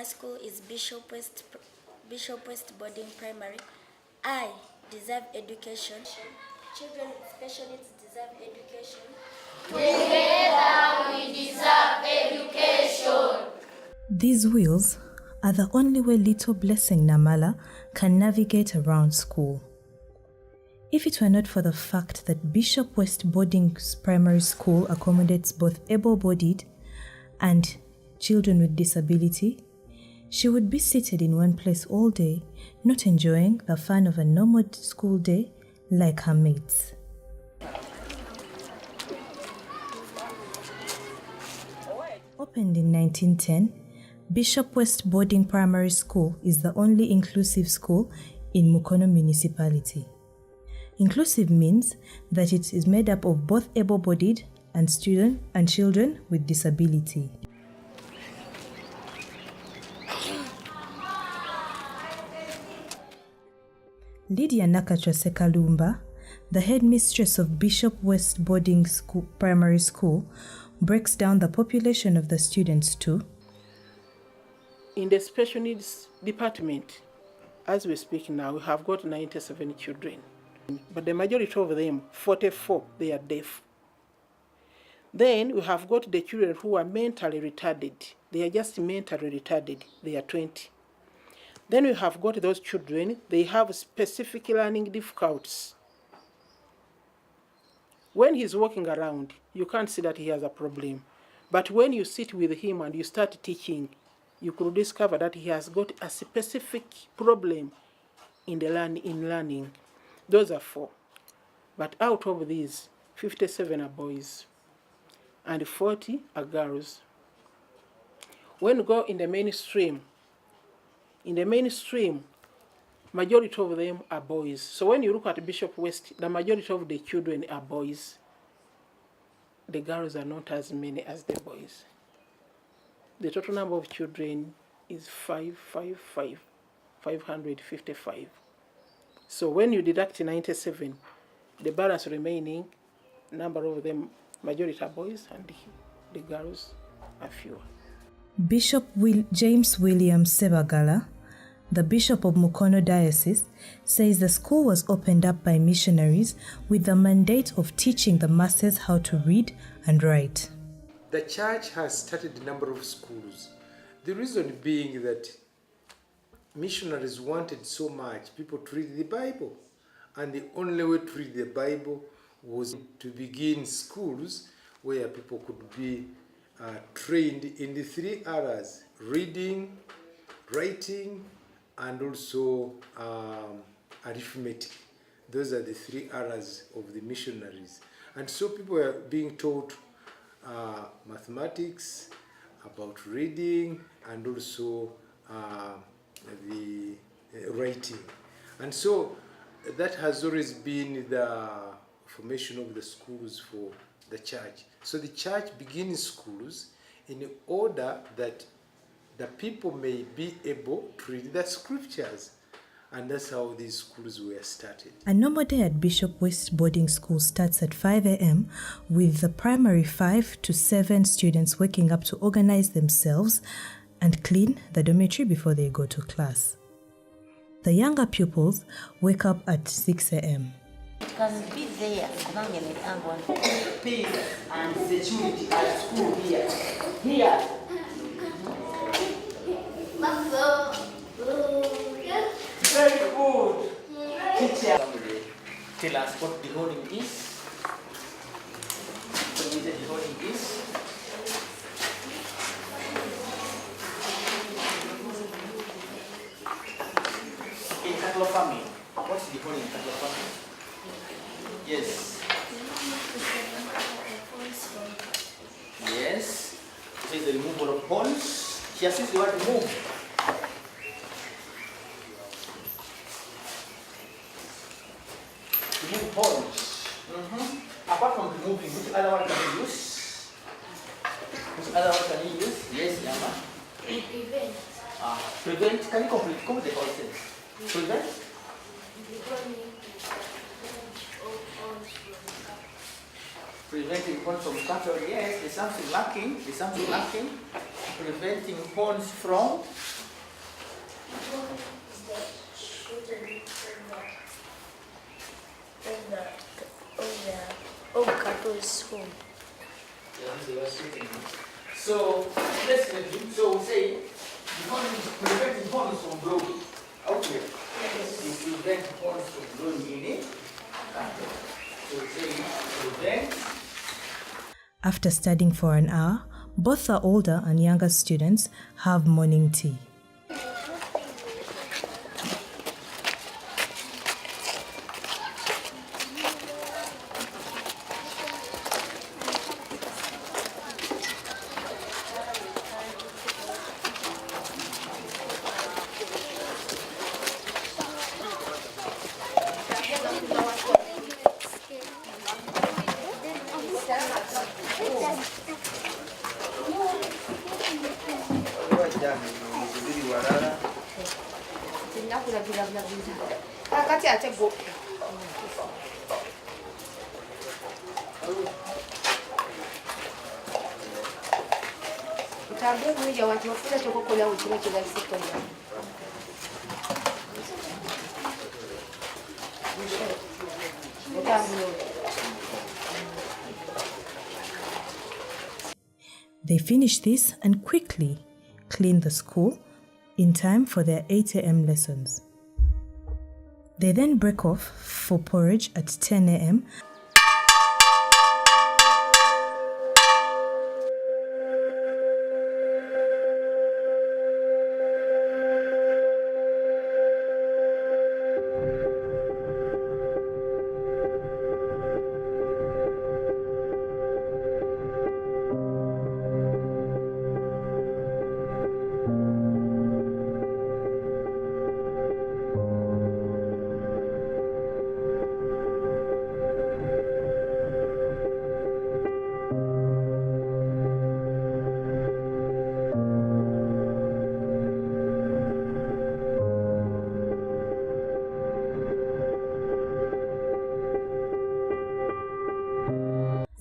my school is Bishop West Boarding Primary. I deserve education. Children with special needs deserve education. Together we deserve education. These wheels are the only way little Blessing Namala can navigate around school. If it were not for the fact that Bishop West Boarding Primary School accommodates both able-bodied and children with disability, she would be seated in one place all day, not enjoying the fun of a normal school day like her mates. Opened in 1910, Bishop West Boarding Primary School is the only inclusive school in Mukono municipality. Inclusive means that it is made up of both able-bodied and students and children with disability. Lydia Nakachwa Sekalumba, the headmistress of Bishop West Boarding Primary School, breaks down the population of the students to: in the special needs department, as we speak now, we have got 97 children. But the majority of them, 44, they are deaf. Then we have got the children who are mentally retarded. They are just mentally retarded. They are 20. Then we have got those children, they have specific learning difficulties. When he's walking around, you can't see that he has a problem. But when you sit with him and you start teaching, you could discover that he has got a specific problem in learning. Those are 4. But out of these, 57 are boys and 40 are girls. When you go in the mainstream, majority of them are boys. So when you look at Bishop West, the majority of the children are boys. The girls are not as many as the boys. The total number of children is 555. So when you deduct 97, the balance remaining, number of them, majority are boys and the girls are fewer. Bishop James William Sebagala, the Bishop of Mukono Diocese, says the school was opened up by missionaries with the mandate of teaching the masses how to read and write. The church has started a number of schools. The reason being that missionaries wanted so much people to read the Bible. And the only way to read the Bible was to begin schools where people could be trained in the 3 areas: reading, writing, and also arithmetic. Those are the 3 areas of the missionaries. And so people were being taught mathematics, about reading, and also the writing. And so that has always been the formation of the schools for the church. So the church begins schools in order that the people may be able to read the scriptures. And that's how these schools were started. A normal day at Bishop West Boarding School starts at 5 a.m. with the primary 5 to 7 students waking up to organize themselves and clean the dormitory before they go to class. The younger pupils wake up at 6 a.m. It can be there, peace and security at school here. Very good. Teacher. Tell us what the holding is. So we say the holding is. In cattle farming, what's the holding in cattle farming? Yes. Yes. This is the removal of horns. She assists the word remove. Remove horns. Apart from removing, which other one can you use? Which other one can you use? Yes, Yama. Prevent. Prevent. Can you complete the whole sentence? Prevent. Preventing horns from cattle. Yes, there's something lacking. Preventing horns from school. So let's make it. So we say prevent horns from blowing. Okay. If you prevent horns from blowing in it, so say prevent. After studying for an hour, both the older and younger students have morning tea. They finish this and quickly clean the school in time for their 8 a.m. lessons. They then break off for porridge at 10 a.m.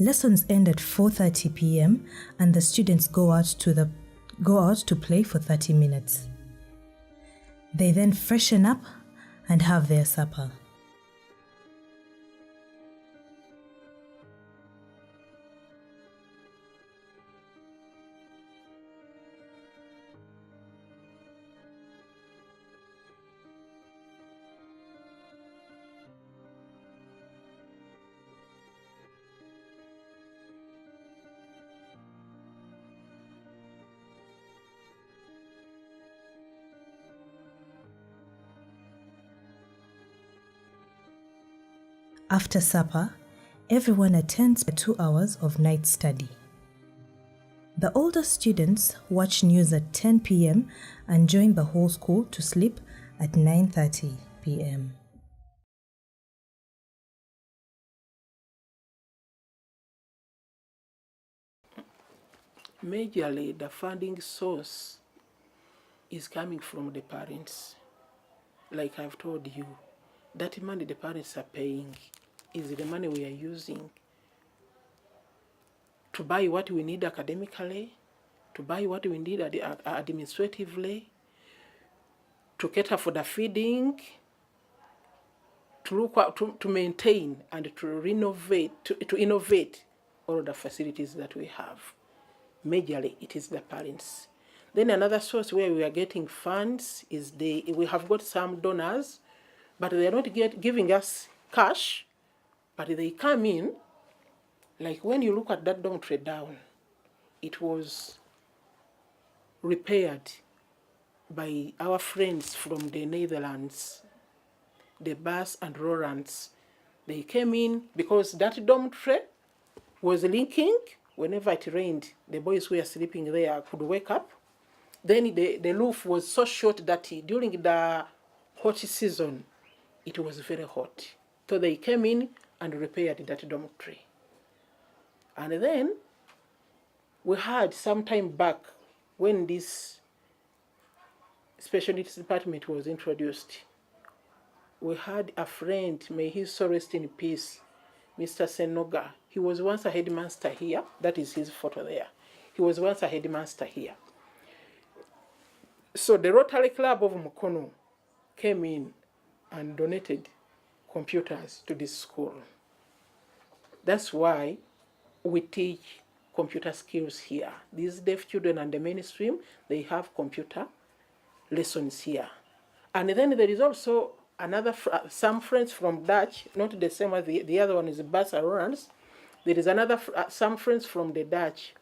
Lessons end at 4:30 p.m. and the students go out to play for 30 minutes. They then freshen up and have their supper. After supper, everyone attends 2 hours of night study. The older students watch news at 10 p.m. and join the whole school to sleep at 9:30 p.m. Majorly, the funding source is coming from the parents. Like I've told you, that money the parents are paying is the money we are using to buy what we need academically, to buy what we need administratively, to cater for the feeding, to maintain and to renovate, to innovate all the facilities that we have. Majorly, it is the parents. Then another source where we are getting funds is we have got some donors, but they are not giving us cash, but they come in. Like when you look at that dormitory down, it was repaired by our friends from the Netherlands, the Bas and Rorans. They came in because that dormitory was leaking. Whenever it rained, the boys who were sleeping there could wake up. Then the roof was so short that during the hot season, it was very hot. So they came in and repaired that dormitory. And then we had some time back when this special needs department was introduced, we had a friend, may his soul rest in peace, Mr. Senoga. He was once a headmaster here. That is his photo there. He was once a headmaster here. So the Rotary Club of Mukono came in and donated computers to this school. That's why we teach computer skills here. These deaf children and the mainstream, they have computer lessons here. And then there is also some friends from Dutch, not the same as the other one is Bassa Lawrence. There is some friends from the Dutch.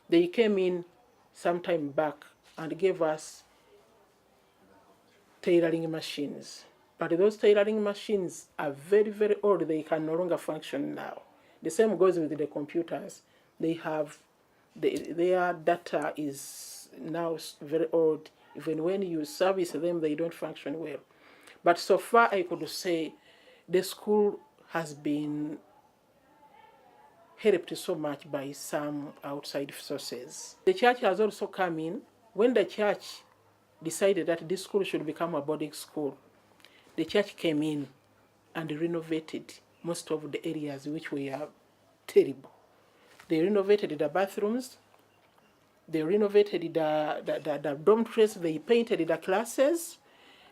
They came in some time back and gave us tailoring machines. But those tailoring machines are very, very old. They can no longer function now. The same goes with the computers. They have, their data is now very old. Even when you service them, they don't function well. But so far, I could say the school has been helped so much by some outside sources. The church has also come in. When the church decided that this school should become a boarding school, the church came in and renovated most of the areas which were terrible. They renovated the bathrooms, they renovated the dormitories, they painted the classes,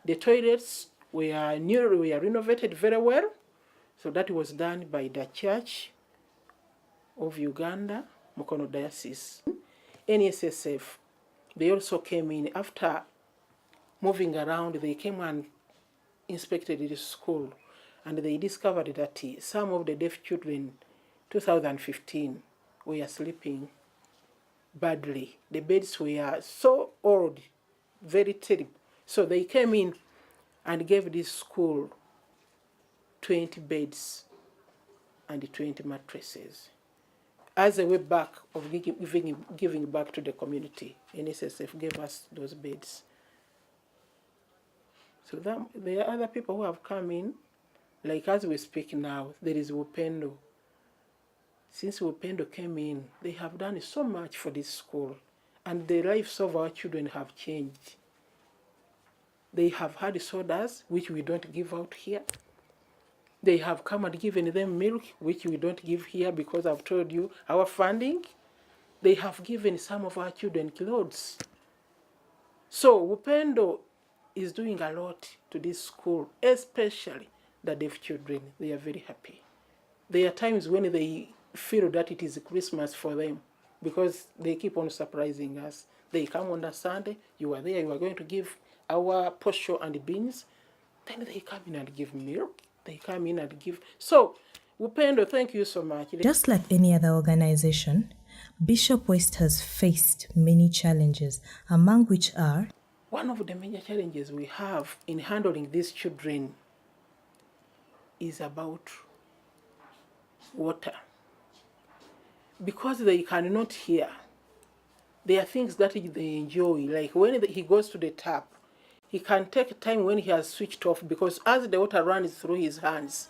the toilets were renovated very well. So that was done by the Church of Uganda, Mukono Diocese. NSSF, they also came in after moving around. They came and inspected the school, and they discovered that some of the deaf children, 2015, were sleeping badly. The beds were so old, very terrible. So they came in and gave this school 20 beds and 20 mattresses as a way back of giving back to the community. NSSF gave us those beds. So there are other people who have come in, like as we speak now, there is Upendo. Since Upendo came in, they have done so much for this school, and the lives of our children have changed. They have had sodas, which we don't give out here. They have come and given them milk, which we don't give here because I've told you our funding. They have given some of our children clothes. So Upendo is doing a lot to this school, especially the deaf children. They are very happy. There are times when they feel that it is Christmas for them because they keep on surprising us. They come on a Sunday, you are there, you are going to give our posho and beans. Then they come in and give milk. They come in and give. So, Upendo, thank you so much. Just like any other organization, Bishop West has faced many challenges, among which are: one of the major challenges we have in handling these children is about water. Because they cannot hear, there are things that they enjoy. Like when he goes to the tap, he can take time when he has switched off, because as the water runs through his hands,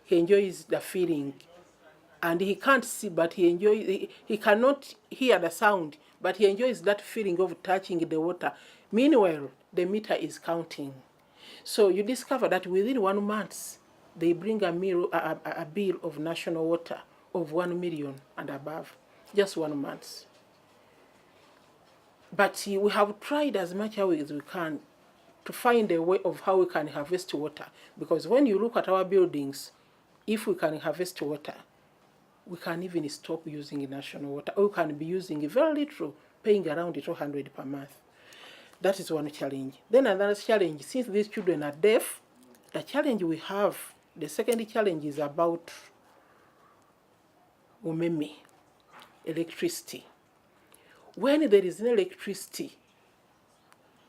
he enjoys the feeling. And he can't see, but he cannot hear the sound, but he enjoys that feeling of touching the water. Meanwhile, the meter is counting. So you discover that within 1 month, they bring a bill of national water of 1 million and above, just 1 month. But we have tried as much as we can to find a way of how we can harvest water. Because when you look at our buildings, if we can harvest water, we can even stop using national water, or we can be using very little, paying around 200 per month. That is one challenge. Then another challenge, since these children are deaf, the challenge we have, the second challenge is about umeme, electricity. When there is no electricity,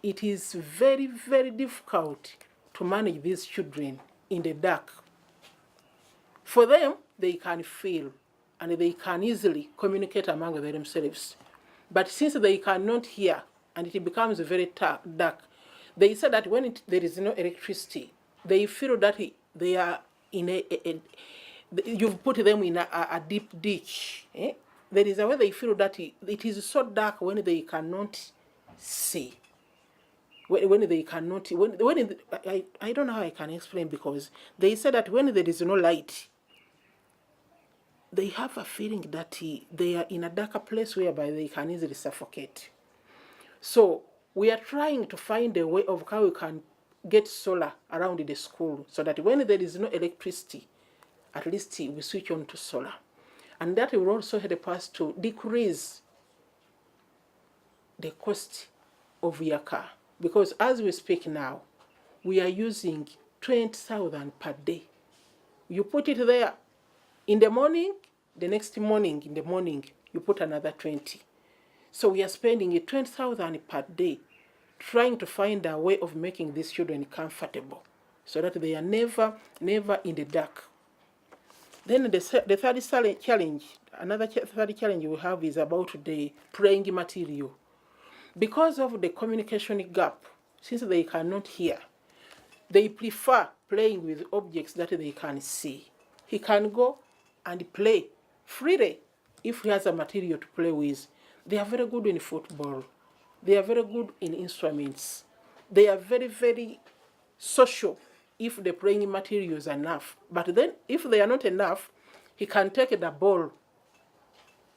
it is very, very difficult to manage these children in the dark. For them, they can feel and they can easily communicate among themselves. But since they cannot hear and it becomes very dark, they say that when there is no electricity, they feel that they are in you've put them in a deep ditch. There is a way they feel that it is so dark when they cannot see. When they cannot, I don't know how I can explain, because they say that when there is no light, they have a feeling that they are in a darker place whereby they can easily suffocate. So we are trying to find a way of how we can get solar around the school so that when there is no electricity, at least we switch on to solar. And that will also help us to decrease the cost of your car. Because as we speak now, we are using 20,000 per day. You put it there in the morning, the next morning, in the morning, you put another 20. So we are spending 20,000 per day trying to find a way of making these children comfortable so that they are never in the dark. Then the third challenge, third challenge we have is about the playing material. Because of the communication gap, since they cannot hear, they prefer playing with objects that they can see. He can go and play freely if he has a material to play with. They are very good in football. They are very good in instruments. They are very social if the playing materials are enough. But then if they are not enough, he can take the ball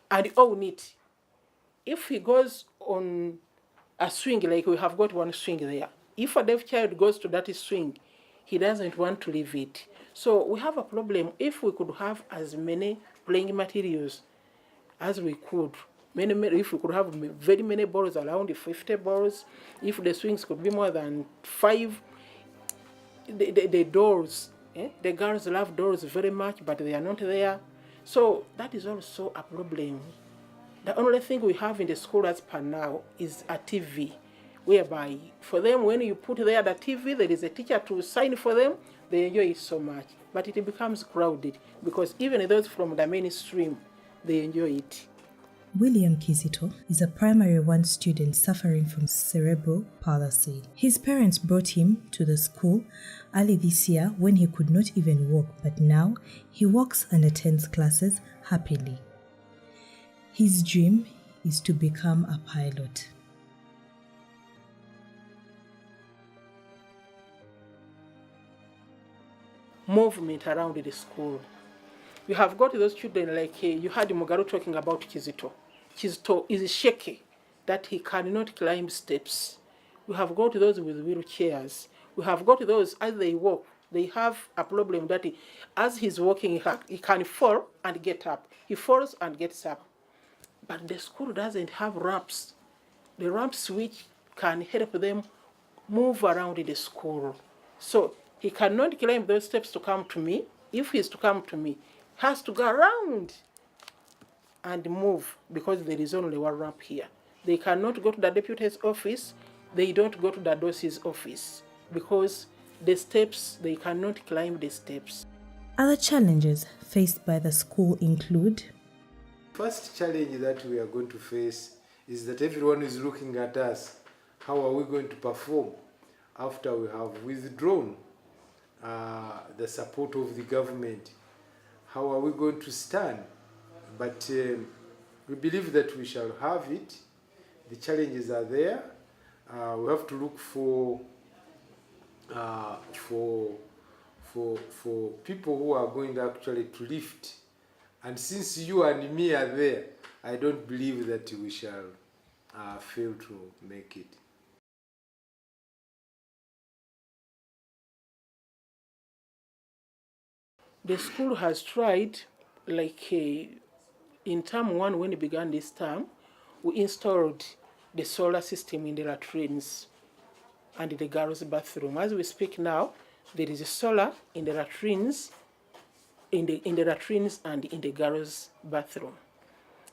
and own it. If he goes on a swing, like we have got one swing there, if a deaf child goes to that swing, he doesn't want to leave it. So we have a problem. If we could have as many playing materials as we could, if we could have very many balls, around 50 balls, if the swings could be more than 5, the doors, the girls love doors very much, but they are not there. So that is also a problem. The only thing we have in the school as per now is a TV, whereby for them, when you put there the TV, there is a teacher to sign for them, they enjoy it so much. But it becomes crowded because even those from the mainstream, they enjoy it. William Kizito is a primary 1 student suffering from cerebral palsy. His parents brought him to the school early this year when he could not even walk, but now he walks and attends classes happily. His dream is to become a pilot. Movement around the school. You have got those children like you had Mugaru talking about Kizito. Kizito is shaky, that he cannot climb steps. We have got those with wheelchairs. We have got those as they walk. They have a problem that as he's walking, he can fall and get up. He falls and gets up. But the school doesn't have ramps. The ramps which can help them move around the school. So he cannot climb those steps to come to me. If he's to come to me, has to go around and move because there is only one ramp here. They cannot go to the deputy's office. They don't go to the DOS's office because the steps, they cannot climb the steps. Other challenges faced by the school include: First challenge that we are going to face is that everyone is looking at us. How are we going to perform after we have withdrawn the support of the government? How are we going to stand? But we believe that we shall have it. The challenges are there. We have to look for people who are going actually to lift. And since you and me are there, I don't believe that we shall fail to make it. The school has tried, like in term 1 when it began this term, we installed the solar system in the latrines and the girls' bathroom. As we speak now, there is a solar in the latrines, in the latrines and in the girls' bathroom.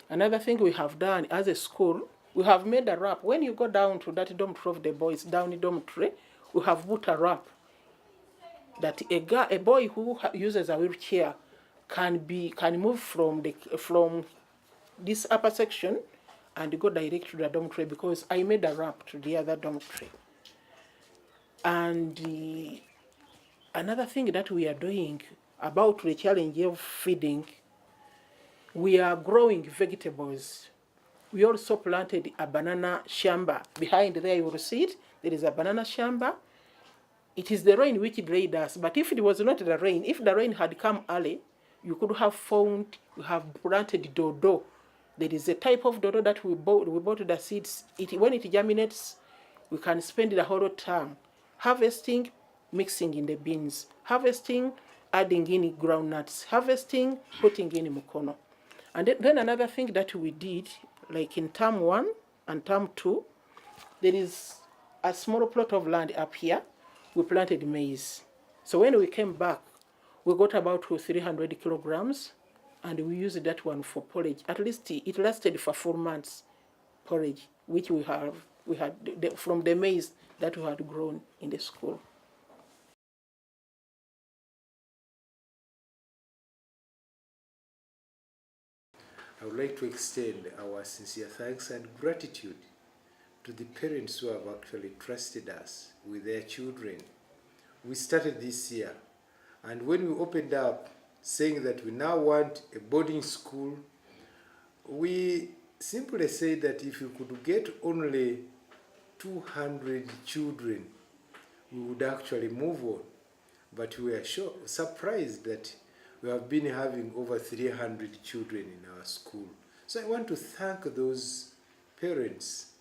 Another thing we have done as a school, we have made a ramp. When you go down to that dormitory of the boys, down in dormitory, we have put a ramp that a boy who uses a wheelchair can move from this upper section and go direct to the dormitory because I made a ramp to the other dormitory. And another thing that we are doing about the challenge of feeding, we are growing vegetables. We also planted a banana shamba. Behind there you will see it. There is a banana shamba. It is the rain which delayed us. But if it was not the rain, if the rain had come early, you could have found, we have planted dodo. There is a type of dodo that we bought the seeds. When it germinates, we can spend the whole term harvesting, mixing in the beans, harvesting, adding in groundnuts, harvesting, putting in mukono. And then another thing that we did, like in term 1 and term 2, there is a small plot of land up here. We planted maize. So when we came back, we got about 300 kilograms, and we used that one for porridge. At least it lasted for 4 months, porridge, which we had from the maize that we had grown in the school. I would like to extend our sincere thanks and gratitude to the parents who have actually trusted us with their children. We started this year, and when we opened up saying that we now want a boarding school, we simply said that if you could get only 200 children, we would actually move on. But we are surprised that we have been having over 300 children in our school. So I want to thank those parents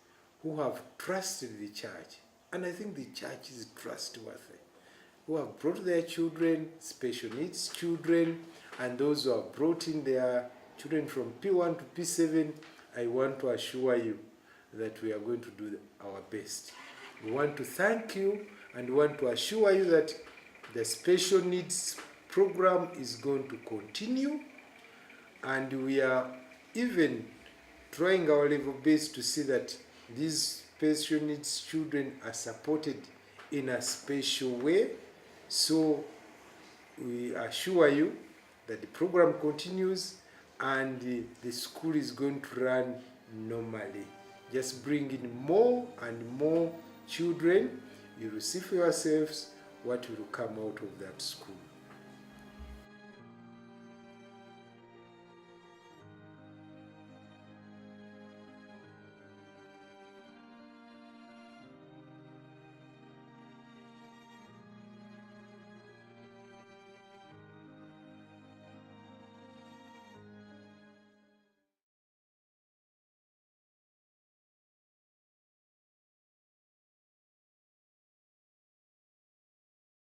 who have trusted the church, and I think the church is trustworthy, who have brought their children, special needs children, and those who have brought in their children from P1 to P7. I want to assure you that we are going to do our best. We want to thank you and want to assure you that the special needs program is going to continue, and we are even trying our level best to see that these special needs children are supported in a special way. So we assure you that the program continues and the school is going to run normally. Just bring in more and more children. You will see for yourselves what will come out of that school.